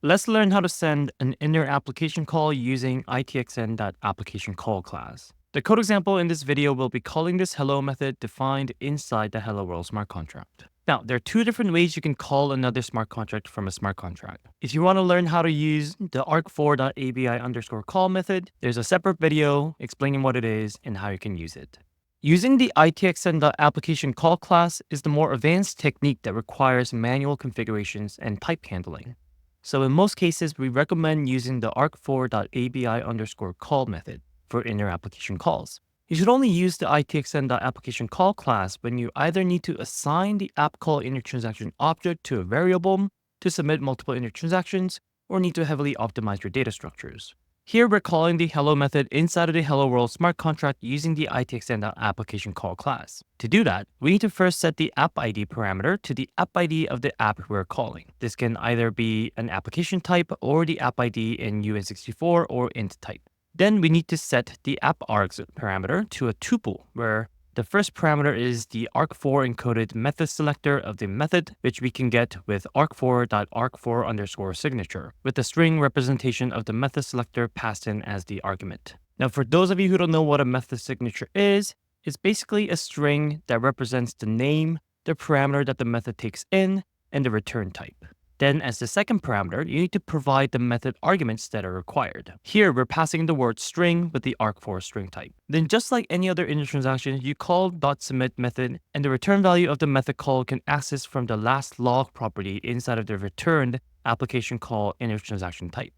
Let's learn how to send an inner application call using itxn.ApplicationCall class. The code example in this video will be calling this hello method defined inside the hello world smart contract. Now, there are two different ways you can call another smart contract from a smart contract. If you want to learn how to use the arc4.abi_call method, there's a separate video explaining what it is and how you can use it. Using the itxn.ApplicationCall class is the more advanced technique that requires manual configurations and type handling. So in most cases, we recommend using the arc4.abi_call method for inner application calls. You should only use the itxn.ApplicationCall class when you either need to assign the app call inner transaction object to a variable to submit multiple inner transactions, or need to heavily optimize your data structures. Here we're calling the hello method inside of the hello world smart contract using the itxn.ApplicationCall class. To do that, we need to first set the app ID parameter to the app ID of the app we're calling. This can either be an application type or the app ID in UN64 or int type. Then we need to set the app args parameter to a tuple, where the first parameter is the arc4 encoded method selector of the method, which we can get with arc4.arc4_signature, with the string representation of the method selector passed in as the argument. Now, for those of you who don't know what a method signature is, it's basically a string that represents the name, the parameter that the method takes in, and the return type. Then as the second parameter, you need to provide the method arguments that are required. Here, we're passing the word string with the arc4 string type. Then just like any other inner transaction, you call .submit method, and the return value of the method call can access from the last log property inside of the returned application call inner transaction type.